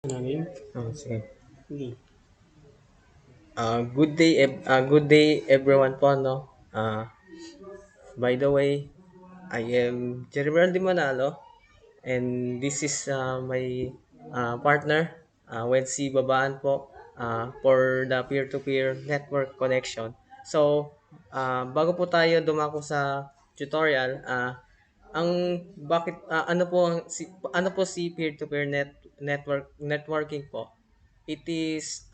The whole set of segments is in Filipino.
Namin? Oh, sige. Hindi. Good day everyone po, no? By the way, I am Jeremy Di Manalo, and this is my partner, Wency Babaan po, for the peer-to-peer network connection. So, bago po tayo dumako sa tutorial, ang bakit ano po si peer-to-peer networking po? It is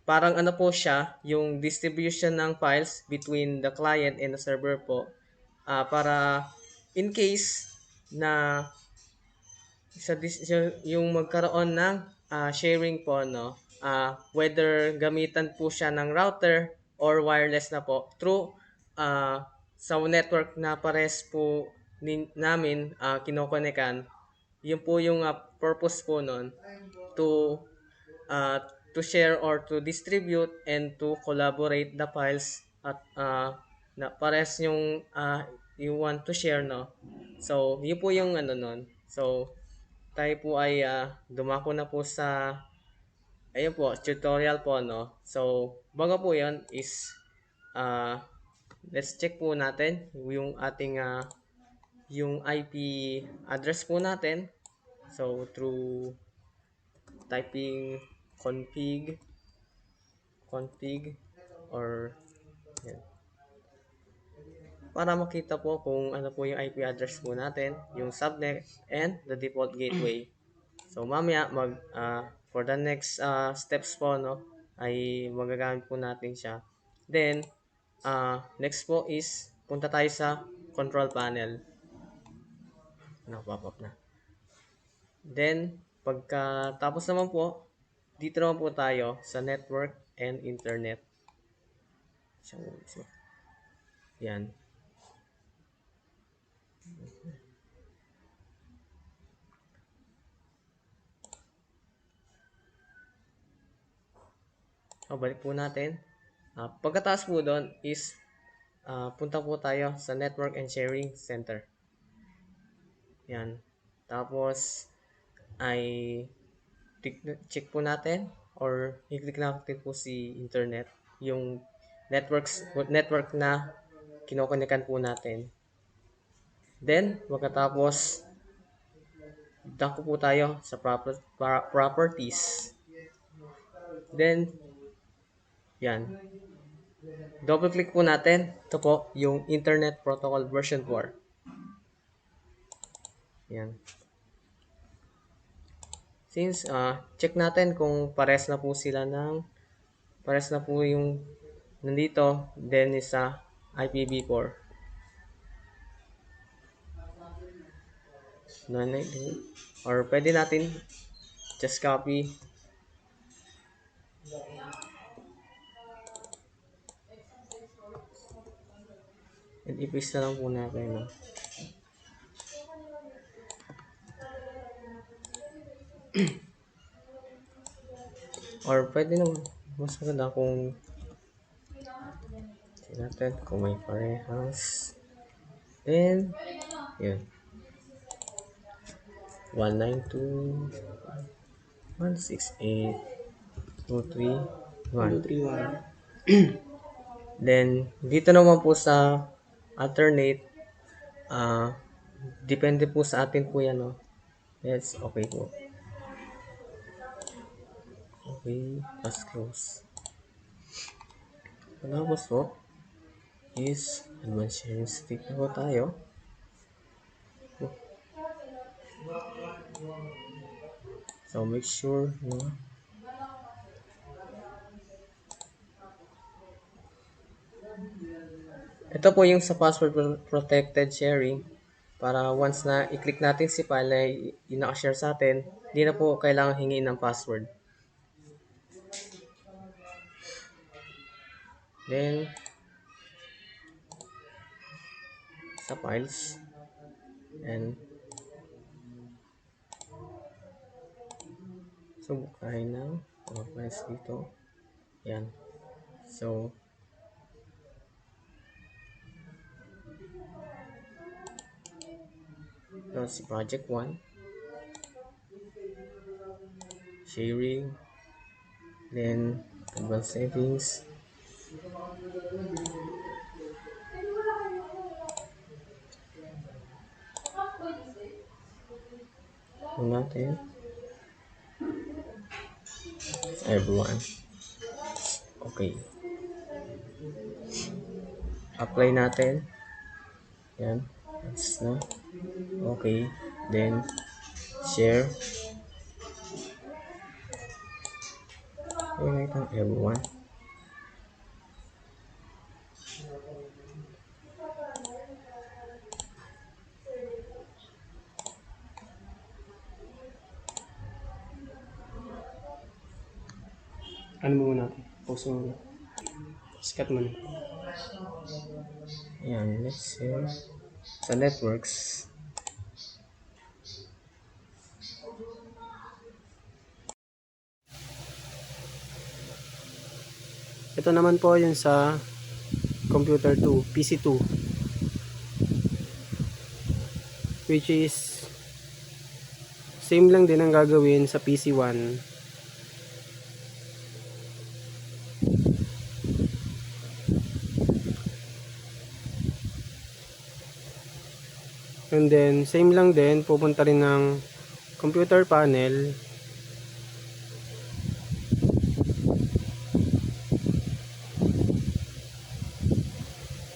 parang ano po siya, yung distribution ng files between the client and the server po, para in case na yung magkaroon ng sharing po, no, whether gamitan po siya ng router or wireless na po through sa network na pares po namin kinokonekan. Yun po yung purpose po nun, to uh, to share or to distribute and to collaborate the files at na pares yung you want to share, no. So yun po yung ano nun. So tayo po ay dumako na po sa ayun po tutorial po, no. So bago po yan is uh, let's check po natin yung ating yung IP address po natin. So through typing config or yan, para makita po kung ano po yung IP address po natin, yung subnet and the default gateway. So mamaya for the next steps po, no, ay magagamit po natin siya. Then next po is punta tayo sa control panel. Pop up na. Then pagkatapos naman po, dito naman po tayo sa network and internet. So, yan. So, balik po natin. Pagkatapos po doon is punta po tayo sa Network and Sharing Center. Yan. Tapos ay check po natin or i-click natin po si internet, yung network na kinokonekan po natin. Then, pagkatapos, dako po tayo sa properties. Then, yan. Double click po natin. Ito po, yung Internet Protocol version 4. Yan. Since check natin kung pares na po yung nandito, then is IPv4. Or pwede natin just copy and i-paste na lang po natin. No? Or pwede naman, mas maganda kung tingnan natin kung may parehas. Then, yun. 192.168.231. 1, Then, dito naman po sa alternate, ah, depende po sa atin po yan, no? Yes, okay po. Okay, let's close. Tapos po is advanced sharing stick na po tayo. So, make sure, no? Ito po yung sa password protected sharing, para once na i-click natin si file na ina-share sa atin, hindi na po kailangan hingin ng password. Then, sa files, and so bukahin ng mga files dito. Yan. So, ito si project 1. sharing, then advanced settings. Kung natin, everyone. Okay. Apply natin. Yan. That's na. Okay. Then, share. Okay, ito, everyone. Ano mo muna natin? Post mo muna. Scat mo na. Yan. Let's share. Sa networks. Ito naman po yung sa computer 2, PC 2. Which is same lang din ang gagawin sa PC 1. And then same lang din, pupunta rin ng computer panel.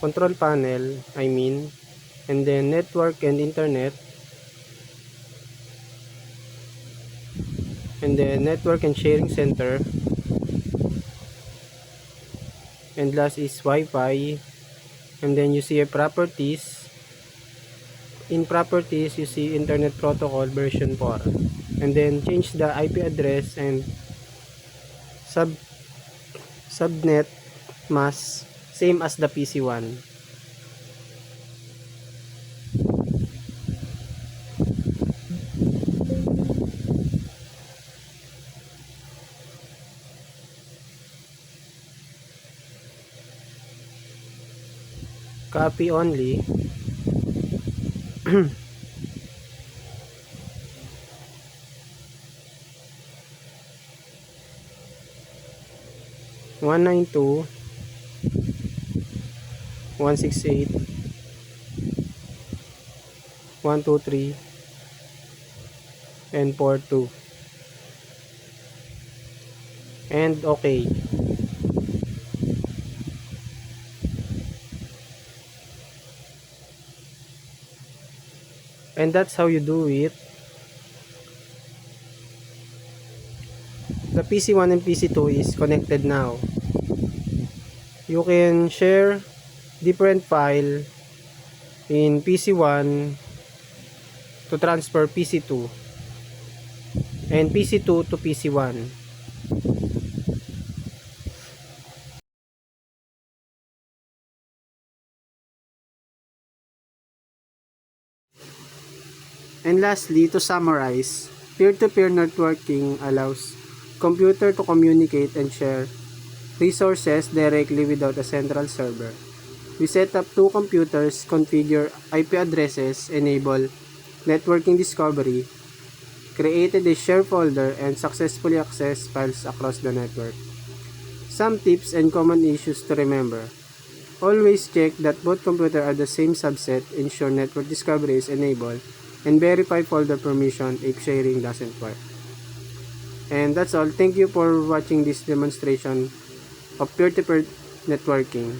Control panel, I mean. And then network and internet. And then network and sharing center. And last is Wi-Fi. And then you see a properties. In properties, you see internet protocol version 4. And then change the IP address and subnet mask, same as the PC1. Copy only. One nine two 168 123 and port 2 and okay. And that's how you do it. The PC1 and PC2 is connected now. You can share different file in PC1 to transfer PC2 and PC2 to PC1. And lastly, to summarize, peer-to-peer networking allows computer to communicate and share resources directly without a central server. We set up two computers, configure IP addresses, enable networking discovery, created a share folder, and successfully accessed files across the network. Some tips and common issues to remember. Always check that both computers are the same subset, ensure network discovery is enabled, and verify folder permission if sharing doesn't work. And that's all. Thank you for watching this demonstration of peer-to-peer networking.